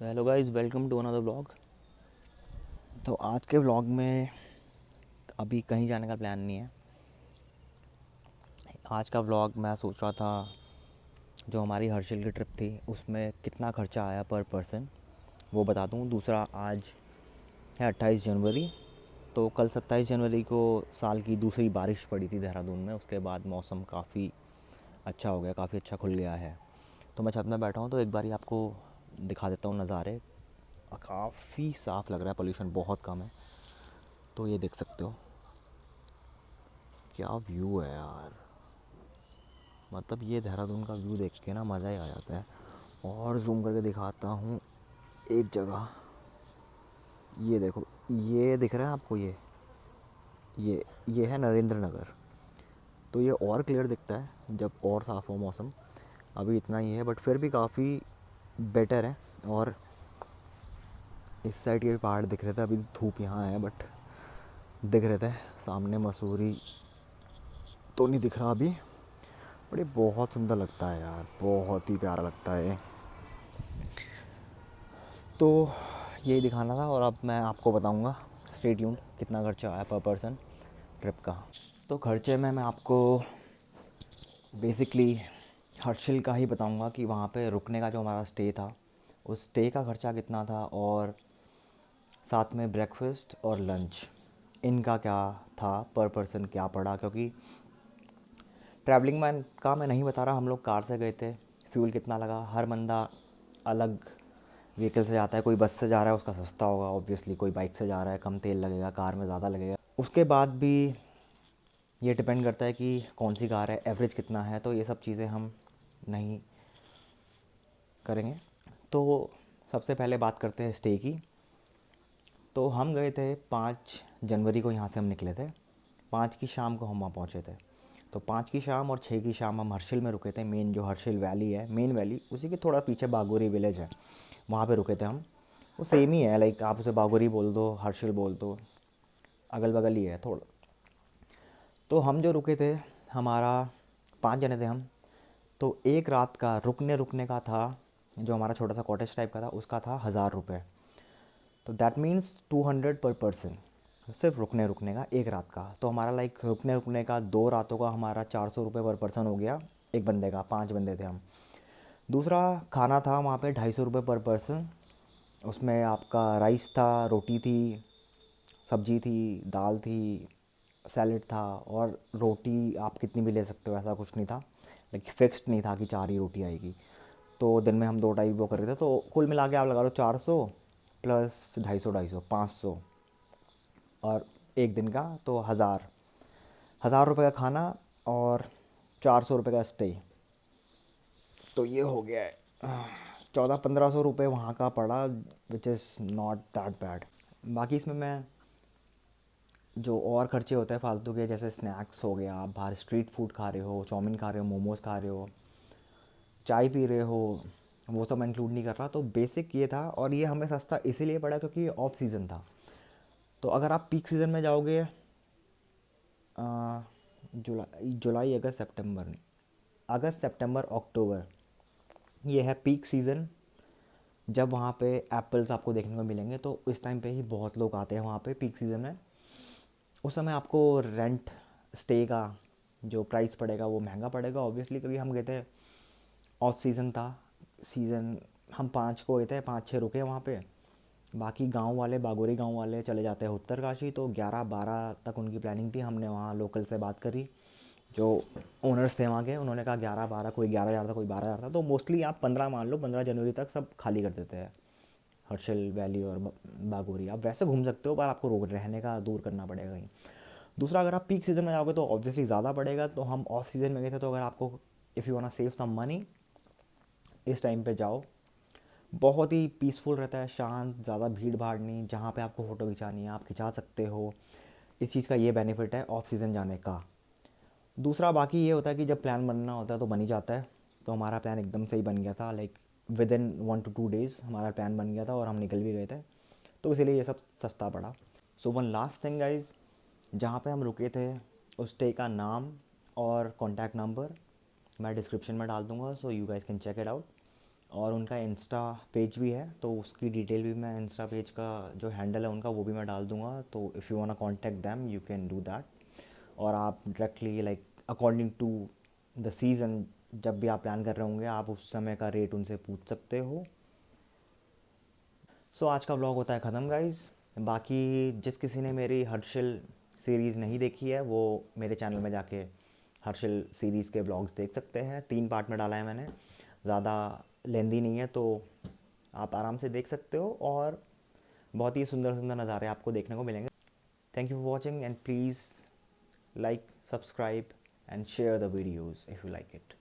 तो hello guys, welcome to another vlog. तो आज के व्लॉग में अभी कहीं जाने का प्लान नहीं है। आज का व्लॉग मैं सोच रहा था जो हमारी हर्षिल की ट्रिप थी उसमें कितना खर्चा आया पर पर्सन वो बता दूं। दूसरा, आज है 28 जनवरी। तो कल 27 जनवरी को साल की दूसरी बारिश पड़ी थी देहरादून में। उसके बाद मौसम काफ़ी अच्छा हो गया, काफ़ी अच्छा खुल गया है। तो मैं छत में बैठा हूँ तो एक बारी आपको दिखा देता हूँ नज़ारे। काफ़ी साफ़ लग रहा है, पोल्यूशन बहुत कम है। तो ये देख सकते हो क्या व्यू है यार। मतलब ये देहरादून का व्यू देख के ना मज़ा ही आ जाता है। और जूम करके दिखाता हूँ एक जगह। ये देखो, ये दिख रहा है आपको? ये है नरेंद्र नगर। तो ये और क्लियर दिखता है जब और साफ़ हो मौसम। अभी इतना ही है बट फिर भी काफ़ी बेटर है। और इस साइड के भी पहाड़ दिख रहे थे, अभी धूप यहाँ है बट दिख रहे थे। सामने मसूरी तो नहीं दिख रहा अभी, बट ये बहुत सुंदर लगता है यार, बहुत ही प्यारा लगता है। तो यही दिखाना था और अब मैं आपको बताऊंगा स्टे ट्यून्ड कितना खर्चा आया पर पर्सन ट्रिप का। तो खर्चे में मैं आपको बेसिकली हर्षिल का ही बताऊंगा कि वहाँ पे रुकने का जो हमारा स्टे था उस स्टे का खर्चा कितना था, और साथ में ब्रेकफास्ट और लंच इनका क्या था, पर पर्सन क्या पड़ा। क्योंकि ट्रैवलिंग मैन का मैं नहीं बता रहा, हम लोग कार से गए थे। फ्यूल कितना लगा, हर बंदा अलग व्हीकल से जाता है। कोई बस से जा रहा है उसका सस्ता होगा ऑब्वियसली, कोई बाइक से जा रहा है कम तेल लगेगा, कार में ज़्यादा लगेगा। उसके बाद भी ये डिपेंड करता है कि कौन सी कार है, एवरेज कितना है। तो ये सब चीज़ें हम नहीं करेंगे। तो सबसे पहले बात करते हैं स्टे की। तो हम गए थे 5 जनवरी को, यहाँ से हम निकले थे। 5 की शाम को हम वहाँ पहुँचे थे। तो 5 की शाम और 6 की शाम हम हर्षिल में रुके थे। मेन जो हर्षिल वैली है, मेन वैली, उसी के थोड़ा पीछे बागोरी विलेज है, वहाँ पे रुके थे हम। वो सेम ही है, लाइक आप उसे बागोरी बोल दो, हर्षिल बोल दो, अगल बगल ही है थोड़ा। तो हम जो रुके थे, हमारा 5 जने थे हम। तो एक रात का रुकने रुकने का था, जो हमारा छोटा सा कॉटेज टाइप का था उसका था 1000 रुपये। तो दैट मीन्स 200 पर पर्सन, सिर्फ रुकने रुकने का एक रात का। तो हमारा लाइक रुकने रुकने का 2 रातों का हमारा 400 रुपये पर पर्सन हो गया एक बंदे का, 5 बंदे थे हम। दूसरा, खाना था वहाँ पे 250 रुपये पर पर्सन। उसमें आपका राइस था, रोटी थी, सब्जी थी, दाल थी, सैलेड था, और रोटी आप कितनी भी ले सकते हो, ऐसा कुछ नहीं था। लाइक फिक्स्ड नहीं था कि 4 ही रोटी आएगी। तो दिन में हम 2 टाइम वो कर रहे थे। तो कुल मिला के आप लगा लो 400 प्लस 250, 500, और एक दिन का तो 1000 रुपये का खाना और 400 रुपये का स्टे। तो ये हो गया है 1400-1500 रुपये वहाँ का पड़ा, which is not that bad. बाकी इसमें मैं जो और खर्चे होते हैं फालतू के, जैसे स्नैक्स हो गया, आप बाहर स्ट्रीट फूड खा रहे हो, चाउमीन खा रहे हो, मोमोज़ खा रहे हो, चाय पी रहे हो, वो सब मैं इंक्लूड नहीं कर रहा। तो बेसिक ये था, और ये हमें सस्ता इसीलिए पड़ा क्योंकि ऑफ सीज़न था। तो अगर आप पीक सीज़न में जाओगे, जुलाई जुलाई अगस्त सितंबर नहीं, अगस्त सितंबर अक्टूबर, ये है पीक सीज़न, जब वहाँ पे एप्पल्स आपको देखने को मिलेंगे। तो इस टाइम पे ही बहुत लोग आते हैं वहाँ पे पीक सीज़न में। उस समय आपको रेंट, स्टे का जो प्राइस पड़ेगा वो महंगा पड़ेगा ऑब्वियसली, क्योंकि हम गए थे ऑफ सीज़न था। सीज़न हम 5 को गए थे, 5-6 रुके वहाँ पे। बाकी गांव वाले, बागोरी गांव वाले चले जाते हैं उत्तरकाशी। तो 11-12 तक उनकी प्लानिंग थी। हमने वहाँ लोकल से बात करी, जो ओनर्स थे वहाँ के, उन्होंने कहा 11-12, कोई 11 हज़ार था, कोई 12 हज़ार था। तो मोस्टली आप 15 मान लो, 15 जनवरी तक सब खाली कर देते हैं हर्षिल वैली और बागोरी। आप वैसे घूम सकते हो पर आपको रोक रहने का दूर करना पड़ेगा कहीं। दूसरा, अगर आप पीक सीज़न में जाओगे तो ऑब्वियसली ज़्यादा पड़ेगा। तो हम ऑफ सीज़न में गए थे। तो अगर आपको, if you want to save some money, इस टाइम पे जाओ। बहुत ही पीसफुल रहता है, शांत, ज़्यादा भीड़ भाड़ नहीं। जहाँ पे आपको फ़ोटो खिंचानी है आप खिंचा सकते हो। इस चीज़ का ये बेनिफिट है ऑफ सीज़न जाने का। दूसरा, बाकी ये होता है कि जब प्लान बनना होता है तो बन ही जाता है। तो हमारा प्लान एकदम से ही बन गया था, like with in 1 to 2 days हमारा प्लान बन गया था और हम निकल भी गए थे। तो इसीलिए ये सब सस्ता पड़ा। So one last thing guys, जहाँ पे हम रुके थे उस स्टे का नाम और कॉन्टैक्ट नंबर मैं डिस्क्रिप्शन में डाल दूँगा, so you guys can check it out. और उनका इंस्टा पेज भी है, तो उसकी डिटेल भी मैं इंस्टा पेज का जो हैंडल है उनका वो भी मैं डाल दूँगा। तो if you want contact them you can do that. और आप directly like according to the season जब भी आप प्लान कर रहे होंगे आप उस समय का रेट उनसे पूछ सकते हो। सो आज का व्लॉग होता है ख़त्म गाइज़। बाकी जिस किसी ने मेरी हर्षिल सीरीज़ नहीं देखी है वो मेरे चैनल में जाके हर्षिल सीरीज़ के व्लॉग्स देख सकते हैं। 3 पार्ट में डाला है मैंने, ज़्यादा लेंदी नहीं है, तो आप आराम से देख सकते हो और बहुत ही सुंदर सुंदर नज़ारे आपको देखने को मिलेंगे। Thank you for watching and please like, subscribe and share the videos if you like it.